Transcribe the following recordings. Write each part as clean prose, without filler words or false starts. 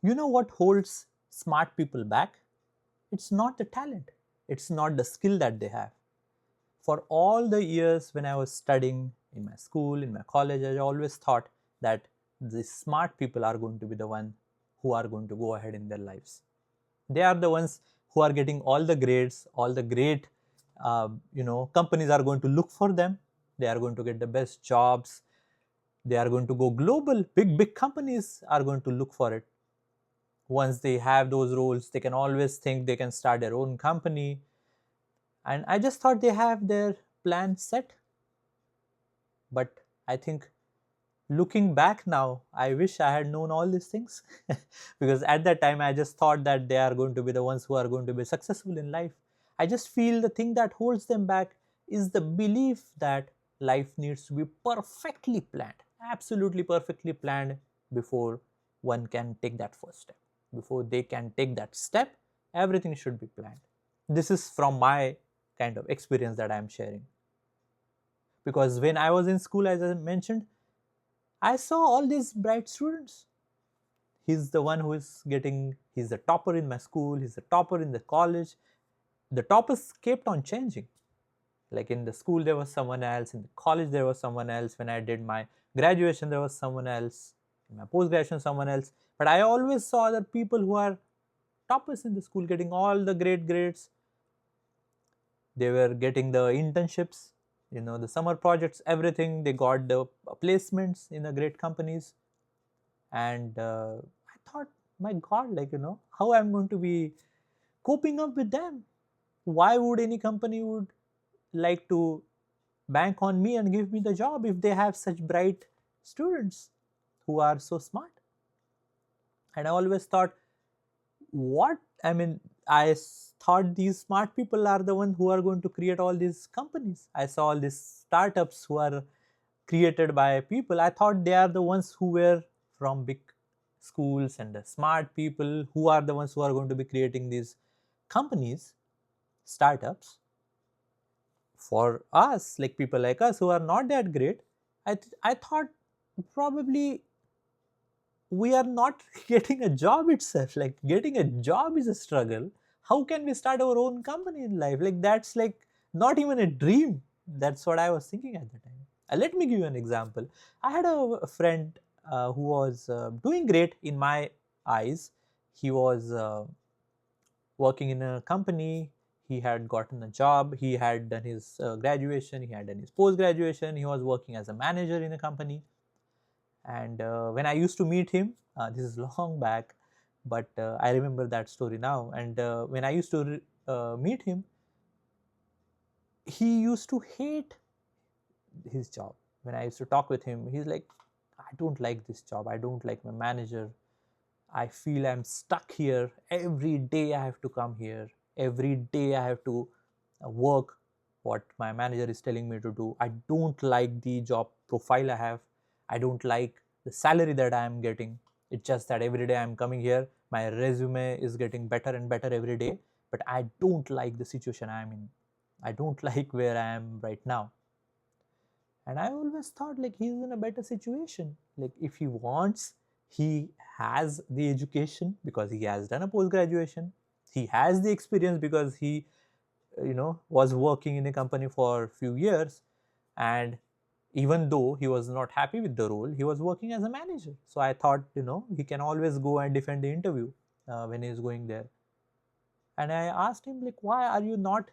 You know what holds smart people back? It's not the talent, it's not the skill that they have. For all the years when I was studying in my school, in my college, I always thought that the smart people are going to be the one who are going to go ahead in their lives. They are the ones who are getting all the grades, all the great, companies are going to look for them. They are going to get the best jobs. They are going to go global. Big companies are going to look for it. Once they have those roles, they can always think they can start their own company. And I just thought they have their plan set. But I think looking back now, I wish I had known all these things because at that time I just thought that they are going to be the ones who are going to be successful in life. I just feel the thing that holds them back is the belief that life needs to be perfectly planned, absolutely perfectly planned before one can take that first step. Before they can take that step, everything should be planned. This is from my kind of experience that I am sharing. Because when I was in school, as I mentioned, I saw all these bright students. He's the one who is getting, he's the topper in my school, he's the topper in the college. The toppers kept on changing. Like in the school, there was someone else, in the college, there was someone else. When I did my graduation, there was someone else, in my post graduation, someone else. But I always saw that people who are toppers in the school getting all the great grades, they were getting the internships, the summer projects, everything. They got the placements in the great companies. And I thought, my god, how I'm going to be coping up with them. Why would any company would like to bank on me and give me the job if they have such bright students who are so smart? And I always thought, what I mean, thought these smart people are the ones who are going to create all these companies. I saw all these startups who are created by people. I thought they are the ones who were from big schools, and the smart people who are the ones who are going to be creating these companies, startups. For us, like people like us who are not that great, I thought probably we are not getting a job itself. Like getting a job is a struggle. How can we start our own company in life? Like that's like not even a dream. That's what I was thinking at the time. Let me give you an example. I had a friend who was doing great in my eyes. He was working in a company. He had gotten a job. He had done his graduation. He had done his post graduation. He was working as a manager in a company. And when I used to meet him, this is long back, but I remember that story now. And when I used to meet him, he used to hate his job. When I used to talk with him, he's like, I don't like this job. I don't like my manager. I feel I'm stuck here. Every day I have to come here. Every day I have to work what my manager is telling me to do. I don't like the job profile I have. I don't like the salary that I am getting. It's just that every day I'm coming here, my resume is getting better and better every day, but I don't like the situation I am in. I don't like where I am right now. And I always thought like he's in a better situation. Like if he wants, he has the education because he has done a post graduation. He has the experience because he was working in a company for a few years. And even though he was not happy with the role, he was working as a manager. So I thought, he can always go and defend the interview when he's going there. And I asked him like, why are you not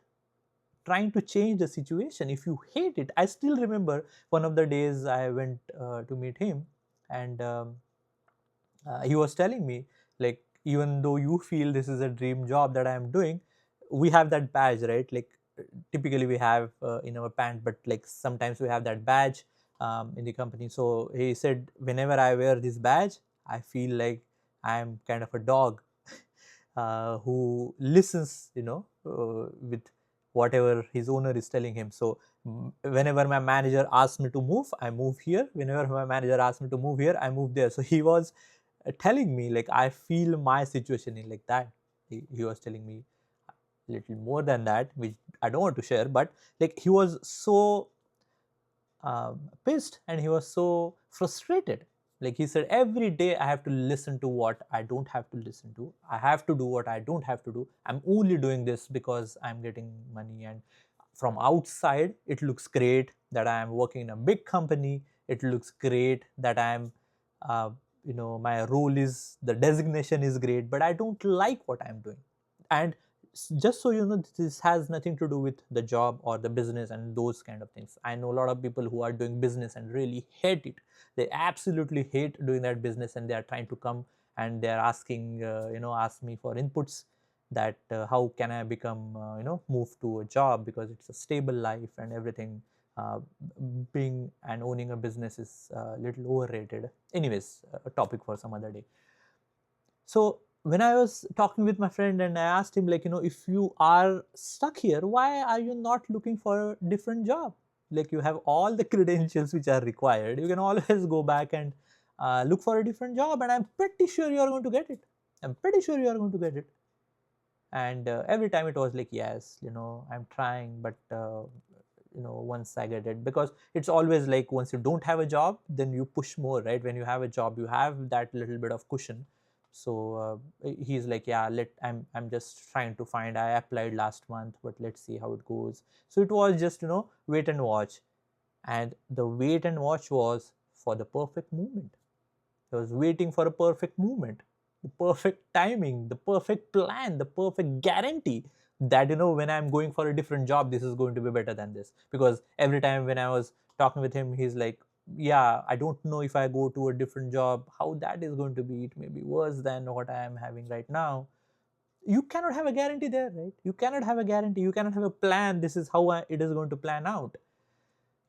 trying to change the situation if you hate it? I still remember one of the days I went to meet him. And he was telling me, like, even though you feel this is a dream job that I am doing, we have that badge, right? Like typically we have in our pant, but like sometimes we have that badge in the company. So he said, whenever I wear this badge, I feel like I am kind of a dog who listens, with whatever his owner is telling him. So whenever my manager asks me to move, I move here. Whenever my manager asks me to move here, I move there. So he was telling me like I feel my situation in like that. He was telling me a little more than that, which I don't want to share, but like he was so pissed and he was so frustrated. Like he said, every day I have to listen to what I don't have to listen to. I have to do what I don't have to do. I'm only doing this because I'm getting money. And from outside, it looks great that I am working in a big company. It looks great that I'm, my role is, the designation is great, but I don't like what I'm doing. And just so you know, this has nothing to do with the job or the business and those kind of things. I know a lot of people who are doing business and really hate it. They absolutely hate doing that business, and they are trying to come and they are asking, ask me for inputs, that how can I become, move to a job because it's a stable life and everything. uh, Being and owning a business is a little overrated. Anyways, a topic for some other day. So when I was talking with my friend and I asked him, like, if you are stuck here, why are you not looking for a different job? Like, you have all the credentials which are required. You can always go back and look for a different job, and I'm pretty sure you are going to get it. I'm pretty sure you are going to get it. And every time it was like, yes, I'm trying, but once I get it, because it's always like, once you don't have a job, then you push more, right? When you have a job, you have that little bit of cushion. So he's like, yeah, I'm just trying to find. I applied last month, but let's see how it goes. So it was just, wait and watch. And the wait and watch was for the perfect moment. I was waiting for a perfect moment, the perfect timing, the perfect plan, the perfect guarantee that, when I'm going for a different job, this is going to be better than this. Because every time when I was talking with him, he's like, yeah, I don't know if I go to a different job, how that is going to be. It may be worse than what I am having right now. You cannot have a guarantee there, right? You cannot have a guarantee. You cannot have a plan. This is how it is going to plan out.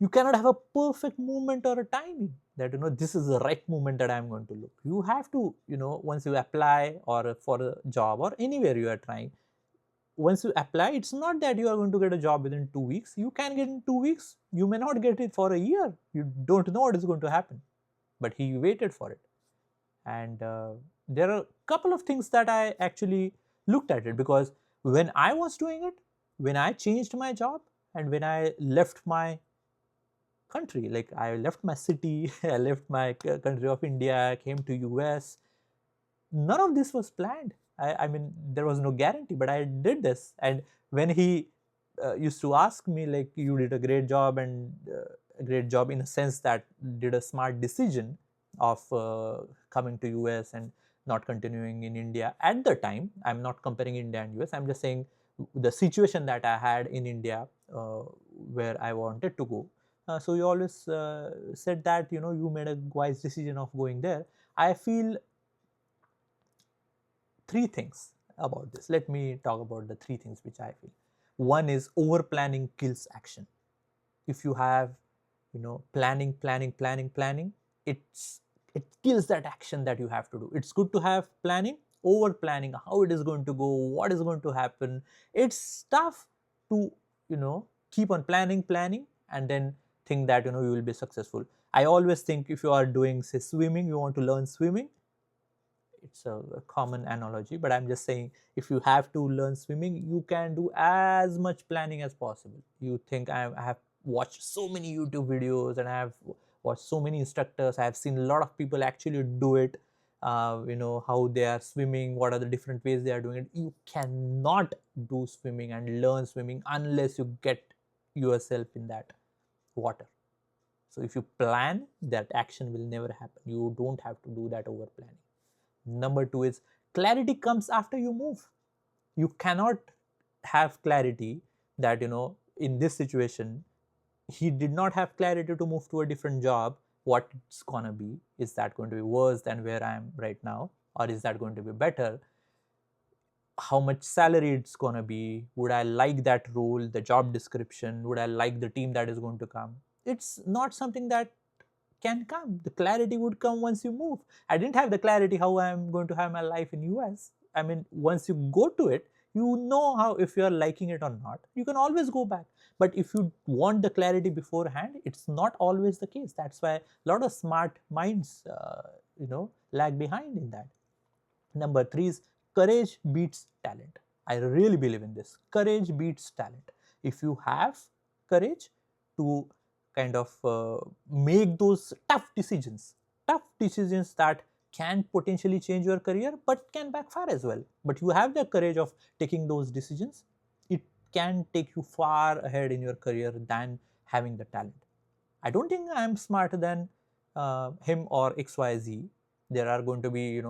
You cannot have a perfect moment or a timing that, this is the right moment that I'm going to look. You have to, once you apply or for a job or anywhere you are trying, once you apply, it's not that you are going to get a job within 2 weeks. You can get in 2 weeks, you may not get it for a year. You don't know what is going to happen. But he waited for it. And there are a couple of things that I actually looked at it, because when I was doing it, when I changed my job, and when I left my country, like I left my city, I left my country of India, I came to US, none of this was planned. I mean, there was no guarantee, but I did this. And when he used to ask me, like, you did a great job, and a great job in a sense that did a smart decision of coming to US and not continuing in India at the time. I'm not comparing India and US, I'm just saying the situation that I had in India, where I wanted to go. So you always said that, you made a wise decision of going there. I feel three things about this. Let me talk about the three things which I feel. One is, over planning kills action. If you have, planning, it kills that action that you have to do. It's good to have planning. Over planning, how it is going to go, what is going to happen, it's tough to, keep on planning and then think that, you will be successful. I always think, if you are doing, say, swimming, you want to learn swimming, it's a common analogy, but I'm just saying, if you have to learn swimming, you can do as much planning as possible. You think, I have watched so many YouTube videos, and I have watched so many instructors, I have seen a lot of people actually do it, how they are swimming, what are the different ways they are doing it. You cannot do swimming and learn swimming unless you get yourself in that water. So if you plan, that action will never happen. You don't have to do that over planning. Number two is, clarity comes after you move. You cannot have clarity that, in this situation, he did not have clarity to move to a different job. What it's gonna be? Is that going to be worse than where I am right now? Or is that going to be better? How much salary it's gonna be? Would I like that role, the job description? Would I like the team that is going to come? It's not something that can come. The clarity would come once you move. I didn't have the clarity how I'm going to have my life in US. I mean, once you go to it, you know how, if you're liking it or not. You can always go back. But if you want the clarity beforehand, it's not always the case. That's why a lot of smart minds, lag behind in that. Number three is, courage beats talent. I really believe in this. Courage beats talent. If you have courage to kind of make those tough decisions, tough decisions that can potentially change your career but can backfire as well. But you have the courage of taking those decisions. It can take you far ahead in your career than having the talent. I don't think I'm smarter than him or XYZ. There are going to be,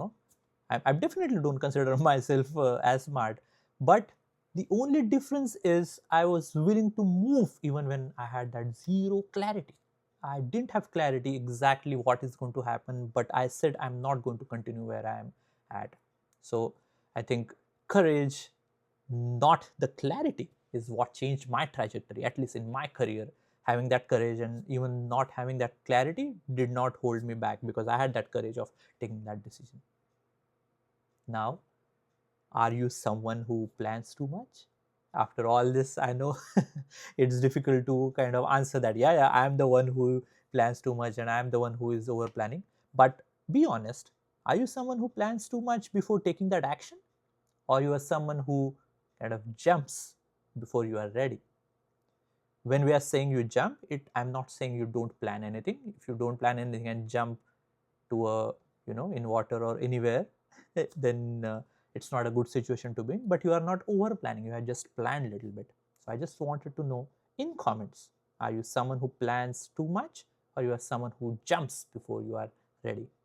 I definitely don't consider myself as smart. But the only difference is I was willing to move even when I had that zero clarity. I didn't have clarity exactly what is going to happen, but I said I'm not going to continue where I am at. So I think courage, not the clarity, is what changed my trajectory, at least in my career. Having that courage and even not having that clarity did not hold me back because I had that courage of taking that decision. Now, are you someone who plans too much? After all this, I know it's difficult to kind of answer that. Yeah, I'm the one who plans too much and I'm the one who is over planning. But be honest, are you someone who plans too much before taking that action? Or you are someone who kind of jumps before you are ready? When we are saying you jump, I'm not saying you don't plan anything. If you don't plan anything and jump to a, in water or anywhere, then it's not a good situation to be in. But you are not over planning, you have just planned a little bit. So I just wanted to know in comments, are you someone who plans too much or you are someone who jumps before you are ready?